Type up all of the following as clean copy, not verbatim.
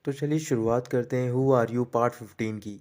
तो चलिए शुरुआत करते हैं हु आर यू पार्ट 15 की।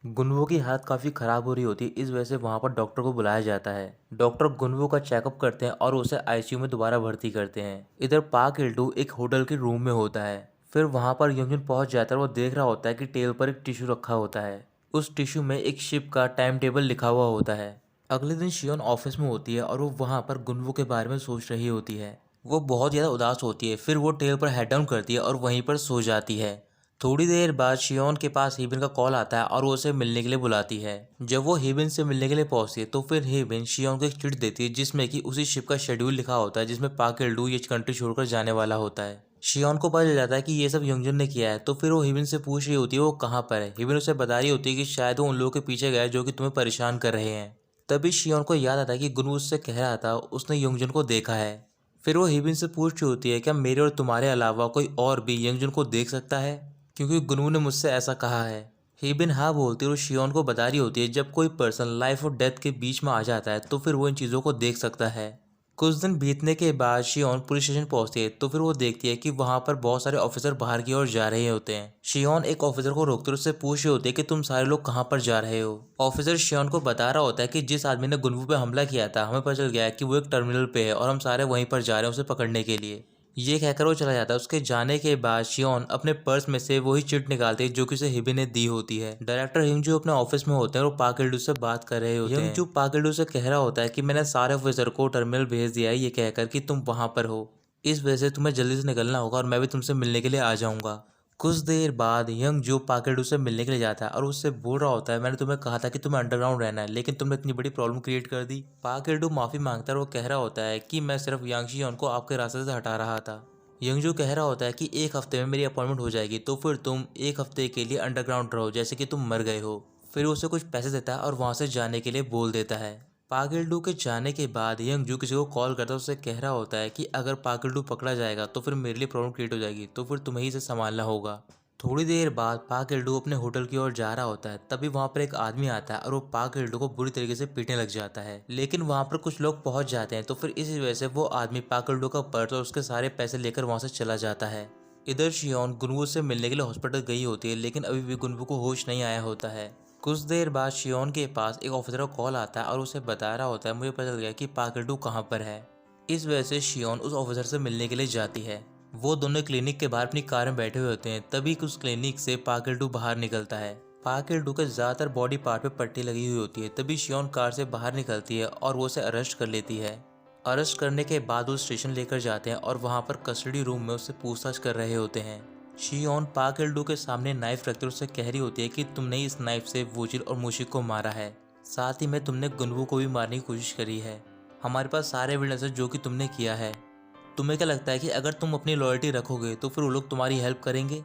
गुनवो की हालत काफ़ी ख़राब हो रही होती है। इस वजह से वहाँ पर डॉक्टर को बुलाया जाता है। डॉक्टर गुनवो का चेकअप करते हैं और उसे आईसीयू में दोबारा भर्ती करते हैं। इधर पाक इल्डू एक होटल के रूम में होता है। फिर वहाँ पर यंगजुन पहुँच जाता है और वो देख रहा होता है कि टेबल पर एक टिश्यू रखा होता है। उस टिश्यू में एक शिप का टाइम टेबल लिखा हुआ होता है। अगले दिन शियोन ऑफिस में होती है और वो वहाँ पर गुनवो के बारे में सोच रही होती है। वो बहुत ज़्यादा उदास होती है। फिर वो टेबल पर हेड डाउन करती है और वहीं पर सो जाती है। थोड़ी देर बाद शियोन के पास हीबिन का कॉल आता है और वो उसे मिलने के लिए बुलाती है। जब वो हीबिन से मिलने के लिए पहुंचती है तो फिर हीबिन शियोन को एक चिट्ठी देती है जिसमें कि उसी शिप का शेड्यूल लिखा होता है जिसमें पाक इल्डू ये कंट्री छोड़कर जाने वाला होता है। शियोन को पता चल जाता है कि ये सब यंगजन ने किया है तो फिर वो हीबिन से पूछ रही होती है वो कहाँ पर है। हीबिन उसे बता रही होती है कि शायद वो उन लोगों के पीछे गया है जो कि तुम्हें परेशान कर रहे हैं। तभी शियोन को याद आता है कि गुनवू उससे कह रहा था उसने यंगजन को देखा है। फिर वो हीबिन से पूछ रही होती है क्या मेरे और तुम्हारे अलावा कोई और भी यंगजन को देख सकता है, क्योंकि गुनगुन ने मुझसे ऐसा कहा है। हेबिन हाँ बोलती है और शियोन को बता रही होती है जब कोई पर्सन लाइफ और डेथ के बीच में आ जाता है तो फिर वो इन चीज़ों को देख सकता है। कुछ दिन बीतने के बाद शियोन पुलिस स्टेशन पहुंचती है तो फिर वो देखती है कि वहां पर बहुत सारे ऑफिसर बाहर की ओर जा रहे होते हैं। शियोन एक ऑफिसर को रोकते और उससे पूछ रही होती है कि तुम सारे लोग कहाँ पर जा रहे हो। ऑफिसर शियोन को बता रहा होता है कि जिस आदमी ने गुनवू पे हमला किया था हमें पता चल गया है कि वो एक टर्मिनल पे है और हम सारे वहीं पर जा रहे हैं उसे पकड़ने के लिए। ये कहकर वो चला जाता है। उसके जाने के बाद शियोन अपने पर्स में से वही चिट निकालती है जो कि उसे हिबी ने दी होती है। डायरेक्टर हिंगजू अपने ऑफिस में होते हैं और वो पाक इल्डू से बात कर रहे होते हैं। हिंगजू पाक इल्डू से कह रहा होता है कि मैंने सारे ऑफिसर को टर्मिनल भेज दिया है ये कहकर कि तुम वहां पर हो, इस वजह से तुम्हें जल्दी से निकलना होगा और मैं भी तुमसे मिलने के लिए आ जाऊंगा। कुछ देर बाद यंग जो पाकेडू से मिलने के लिए जाता है और उससे बोल रहा होता है मैंने तुम्हें कहा था कि तुम्हें अंडरग्राउंड रहना है लेकिन तुमने इतनी बड़ी प्रॉब्लम क्रिएट कर दी। पाकेडू माफी मांगता है और वो कह रहा होता है कि मैं सिर्फ यांगशियन को आपके रास्ते से हटा रहा था। यंगजू कह रहा होता है कि एक हफ्ते में मेरी अपॉइंटमेंट हो जाएगी तो फिर तुम एक हफ्ते के लिए अंडरग्राउंड रहो जैसे कि तुम मर गए हो। फिर उसे कुछ पैसे देता है और वहां से जाने के लिए बोल देता है। पागिल्डू के जाने के बाद यंगजू किसी को कॉल करता है उससे कह रहा होता है कि अगर पागिल्डू पकड़ा जाएगा तो फिर मेरे लिए प्रॉब्लम क्रिएट हो जाएगी तो फिर तुम्हें ही इसे संभालना होगा। थोड़ी देर बाद पाक इल्डू अपने होटल की ओर जा रहा होता है तभी वहां पर एक आदमी आता है और वो पाक इल्डू को बुरी तरीके से पीटने लग जाता है लेकिन वहां पर कुछ लोग पहुंच जाते हैं तो फिर इसी वजह से वो आदमी पाक इल्डू का पर्स और उसके सारे पैसे लेकर वहां से चला जाता है। इधर शियोन गुनवू से मिलने के लिए हॉस्पिटल गई होती है लेकिन अभी भी गुनवू को होश नहीं आया होता है। कुछ देर बाद शियोन के पास एक ऑफिसर का कॉल आता है और उसे बता रहा होता है मुझे पता चल गया कि पाक इल्डू कहाँ पर है। इस वजह से शियोन उस ऑफिसर से मिलने के लिए जाती है। वो दोनों क्लिनिक के बाहर अपनी कार में बैठे हुए होते हैं तभी उस क्लिनिक से पाकिल्डू बाहर निकलता है। पाकिल्डू के ज्यादातर बॉडी पार्ट पे पट्टी लगी हुई होती है तभी शियोन कार से बाहर निकलती है और वो उसे अरेस्ट कर लेती है। अरेस्ट करने के बाद वो स्टेशन लेकर जाते हैं और वहां पर कस्टडी रूम में उससे पूछताछ कर रहे होते हैं। शियोन पाकिल्डू के सामने नाइफ रखकर उससे कह रही होती है कि तुमने इस नाइफ से वोजिल और मूशिक को मारा है, साथ ही में तुमने गुनवू को भी मारने की कोशिश करी है। हमारे पास सारे एविडेंस है जो कि तुमने किया है। तुम्हें क्या लगता है कि अगर तुम अपनी लॉयल्टी रखोगे तो फिर वो लोग तुम्हारी हेल्प करेंगे?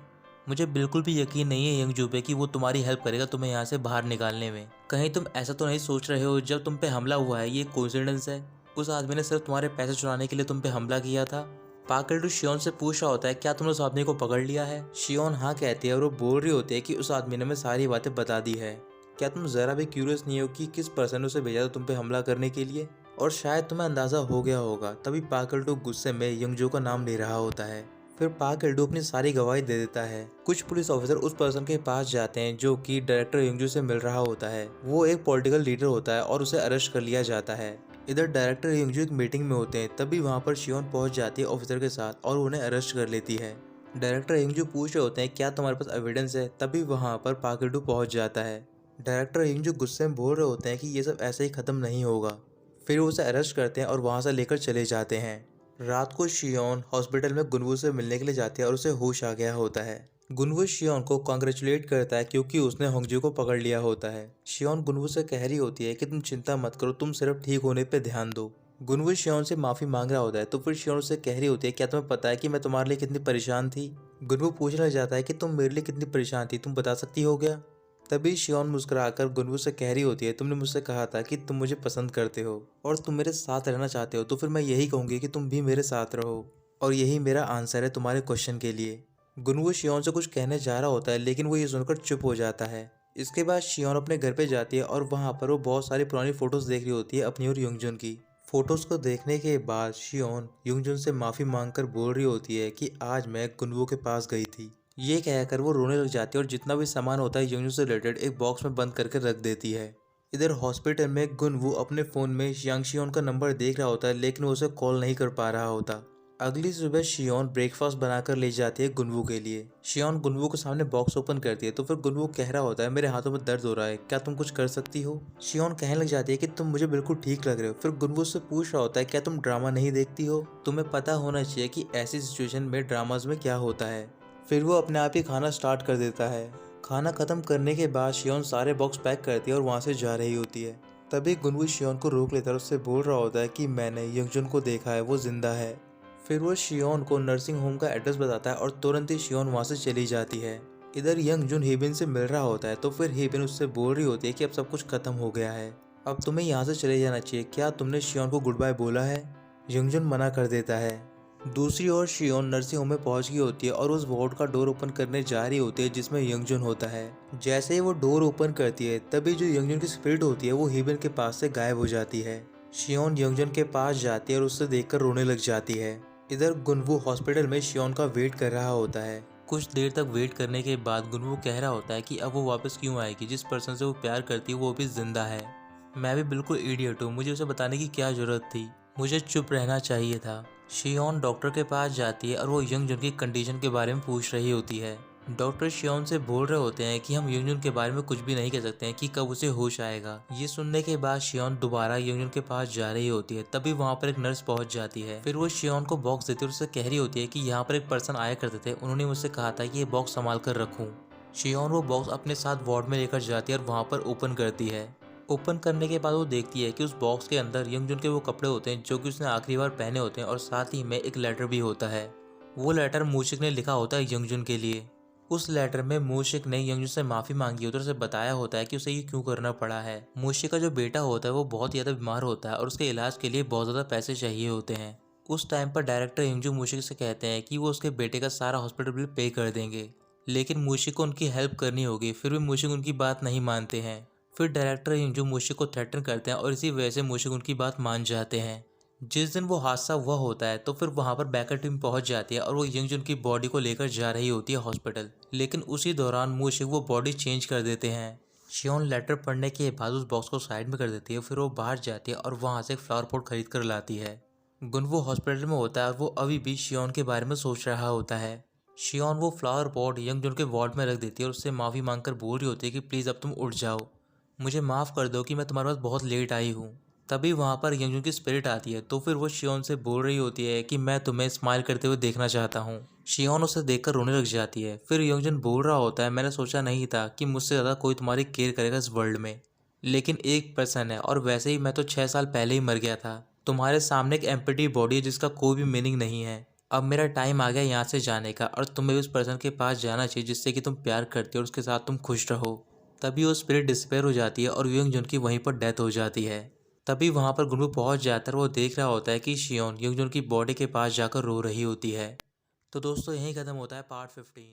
मुझे बिल्कुल भी यकीन नहीं है यंग पे कि वो तुम्हारी हेल्प करेगा तुम्हें यहाँ से बाहर निकालने में। कहीं तुम ऐसा तो नहीं सोच रहे हो जब तुम पे हमला हुआ है ये कोइंसिडेंस है, उस आदमी ने सिर्फ तुम्हारे पैसे चुराने के लिए तुम पे हमला किया था? पाकिल्डू शियोन से पूछ रहा होता है क्या तुमने उस आदमी को पकड़ लिया है? शियोन हाँ कहती है और वो बोल रही होती है कि उस आदमी ने हमें सारी बातें बता दी है। क्या तुम जरा भी क्यूरियस नहीं हो कि किस पर्सन ने उसे भेजा था तुम पे हमला करने के लिए? और शायद तुम्हें अंदाजा हो गया होगा। तभी पाकिल्डू गुस्से में यंगजो का नाम ले रहा होता है। फिर पाकिल्डू अपनी सारी गवाही दे देता है। कुछ पुलिस ऑफिसर उस पर्सन के पास जाते हैं जो कि डायरेक्टर यंगजू से मिल रहा होता है। वो एक पॉलिटिकल लीडर होता है और उसे अरेस्ट कर लिया जाता है। इधर डायरेक्टर यंगजू एक मीटिंग में होते हैं तभी वहां पर शियोन पहुंच जाती है ऑफिसर के साथ और उन्हें अरेस्ट कर लेती है। डायरेक्टर यंगजू पूछ रहे होते हैं क्या तुम्हारे पास एविडेंस है? तभी वहां पर पाकिल्डू पहुंच जाता है। डायरेक्टर यंगजू गुस्से में बोल रहे होते हैं कि ये सब ऐसे ही खत्म नहीं होगा। फिर उसे अरेस्ट करते हैं और वहां से लेकर चले जाते हैं। रात को शियोन हॉस्पिटल में गुनवू से मिलने के लिए जाती है और उसे होश आ गया होता है। गुनवू शियोन को कॉन्ग्रेचुलेट करता है क्योंकि उसने होंगजू को पकड़ लिया होता है। शियोन गुनवू से कह रही होती है कि तुम चिंता मत करो, तुम सिर्फ ठीक होने पे ध्यान दो। गुनवू शियोन से माफी मांग रहा होता है तो फिर शियोन उससे कह रही होती है क्या तुम्हें पता है कि मैं तुम्हारे लिए कितनी परेशान थी? गुनवू पूछने लग जाता है कि तुम मेरे लिए कितनी परेशान थी, तुम बता सकती हो क्या? तभी शियोन मुस्कुराकर गुनवू से कह रही होती है तुमने मुझसे कहा था कि तुम मुझे पसंद करते हो और तुम मेरे साथ रहना चाहते हो, तो फिर मैं यही कहूंगी कि तुम भी मेरे साथ रहो और यही मेरा आंसर है तुम्हारे क्वेश्चन के लिए। गुनवू शियोन से कुछ कहने जा रहा होता है लेकिन वो ये सुनकर चुप हो जाता है। इसके बाद शियोन अपने घर पे जाती है और वहाँ पर वो बहुत सारी पुरानी फोटोज देख रही होती है अपनी और युंगजुन की। फोटोज को देखने के बाद शियोन युंगजुन से माफी मांगकर बोल रही होती है कि आज मैं गुनवू के पास गई थी ये कहकर वो रोने लग जाती है और जितना भी सामान होता है यंगजू से रिलेटेड एक बॉक्स में बंद करके रख देती है। इधर हॉस्पिटल में गुनवू अपने फ़ोन में यांग शियोन का नंबर देख रहा होता है, लेकिन वो उसे कॉल नहीं कर पा रहा होता। अगली सुबह शियोन ब्रेकफास्ट बनाकर ले जाती है गुनवू के लिए। शियोन गुनवू के सामने बॉक्स ओपन करती है तो फिर गुनवू कह रहा होता है, मेरे हाथों में दर्द हो रहा है, क्या तुम कुछ कर सकती हो। शियोन कहने लग जाती है कि तुम मुझे बिल्कुल ठीक लग रहे हो। फिर गुनवू से पूछ रहा होता है, क्या तुम ड्रामा नहीं देखती हो, तुम्हें पता होना चाहिए कि ऐसी सिचुएशन में ड्रामाज में क्या होता है। फिर वो अपने आप ही खाना स्टार्ट कर देता है। खाना खत्म करने के बाद शियोन सारे बॉक्स पैक करती है और वहाँ से जा रही होती है। तभी गुनवू शियोन को रोक लेता है और उससे बोल रहा होता है कि मैंने यंगजुन को देखा है, वो जिंदा है। फिर वो शियोन को नर्सिंग होम का एड्रेस बताता है और तुरंत ही शियोन वहाँ से चली जाती है। इधर यंगजुन हेबिन से मिल रहा होता है तो फिर हेबिन उससे बोल रही होती है कि अब सब कुछ खत्म हो गया है, अब तुम्हें यहाँ से चले जाना चाहिए, क्या तुमने शियोन को गुड बाय बोला है। यंगजुन मना कर देता है। दूसरी ओर शियोन नर्सिंग होम में पहुंच गई होती है और उस वार्ड का डोर ओपन करने जा रही होती है जिसमें यंगजुन होता है। जैसे ही वो डोर ओपन करती है तभी जो यंगजुन की स्पिरिट होती है वो हेबिन के पास से गायब हो जाती है। शियोन यंगजुन के पास जाती है और उससे देखकर रोने लग जाती है। इधर गुनवू हॉस्पिटल में शियोन का वेट कर रहा होता है। कुछ देर तक वेट करने के बाद गुनवू कह रहा होता है कि अब वो वापस क्यों आएगी, जिस पर्सन से वो प्यार करती है वो भी जिंदा है। मैं भी बिल्कुल इडियट हूँ, मुझे उसे बताने की क्या जरूरत थी, मुझे चुप रहना चाहिए था। शियोन डॉक्टर के पास जाती है और वो यंगजुन की कंडीशन के बारे में पूछ रही होती है। डॉक्टर शियोन से बोल रहे होते हैं कि हम यंगजुन के बारे में कुछ भी नहीं कह सकते हैं कि कब उसे होश आएगा। ये सुनने के बाद शियोन दोबारा यंगजुन के पास जा रही होती है। तभी वहाँ पर एक नर्स पहुंच जाती है। फिर वो शियोन को बॉक्स देती है और उससे कह रही होती है कि यहाँ पर एक पर्सन आया करते थे, उन्होंने मुझसे कहा था कि ये बॉक्स संभाल कर रखूँ। शियोन वो बॉक्स अपने साथ वार्ड में लेकर जाती है और वहाँ पर ओपन करती है। ओपन करने के बाद वो देखती है कि उस बॉक्स के अंदर यंगजुन के वो कपड़े होते हैं जो कि उसने आखिरी बार पहने होते हैं और साथ ही में एक लेटर भी होता है। वो लेटर मूशिक ने लिखा होता है यंगजुन के लिए। उस लेटर में मूशिक ने यंगजुन से माफ़ी मांगी होती है और उसे बताया होता है कि उसे ये क्यों करना पड़ा है। मूशिक का जो बेटा होता है वो बहुत ज़्यादा बीमार होता है और उसके इलाज के लिए बहुत ज़्यादा पैसे चाहिए होते हैं। उस टाइम पर डायरेक्टर यंगजुन मूशिक से कहते हैं कि वो उसके बेटे का सारा हॉस्पिटल बिल पे कर देंगे, लेकिन मूशिक को उनकी हेल्प करनी होगी। फिर भी मूशिक उनकी बात नहीं मानते हैं। फिर डायरेक्टर यंगजुन मूशिक को थ्रेटन करते हैं और इसी वजह से मूशिक उनकी बात मान जाते हैं। जिस दिन वो हादसा हुआ होता है तो फिर वहाँ पर बैकअप टीम पहुँच जाती है और वो यंगजुन की बॉडी को लेकर जा रही होती है हॉस्पिटल, लेकिन उसी दौरान मूशिक वो बॉडी चेंज कर देते हैं। शियोन लेटर पढ़ने के बाद उस बॉक्स को साइड में कर देती है। फिर वो बाहर जाती है और वहाँ से एक फ्लावर पॉट खरीद कर लाती है। गुनवो हॉस्पिटल में होता है और वो अभी भी शियोन के बारे में सोच रहा होता है। शियोन वो फ्लावर पॉट यंगजुन के वार्ड में रख देती है और उससे माफ़ी मांगकर बोल रही होती है कि प्लीज़ अब तुम उठ जाओ, मुझे माफ़ कर दो कि मैं तुम्हारे पास बहुत लेट आई हूँ। तभी वहाँ पर यंगजुन की स्पिरिट आती है तो फिर वो शियोन से बोल रही होती है कि मैं तुम्हें स्माइल करते हुए देखना चाहता हूँ। शियोन उसे देखकर रोने लग जाती है। फिर यंगजुन बोल रहा होता है, मैंने सोचा नहीं था कि मुझसे ज़्यादा कोई तुम्हारी केयर करेगा इस वर्ल्ड में, लेकिन एक पर्सन है और वैसे ही मैं तो 6 साल पहले ही मर गया था। तुम्हारे सामने एक एम्प्टी बॉडी है जिसका कोई भी मीनिंग नहीं है। अब मेरा टाइम आ गया यहाँ से जाने का और तुम्हें उस पर्सन के पास जाना चाहिए जिससे कि तुम प्यार करते हो और उसके साथ तुम खुश रहो। तभी वो स्पिरिट डिस्पेयर हो जाती है और यंगजुन की वहीं पर डेथ हो जाती है। तभी वहाँ पर गुनवू पहुँच जाता है और वो देख रहा होता है कि शियोन यंगजुन की बॉडी के पास जाकर रो रही होती है। तो दोस्तों यहीं खत्म होता है पार्ट 15।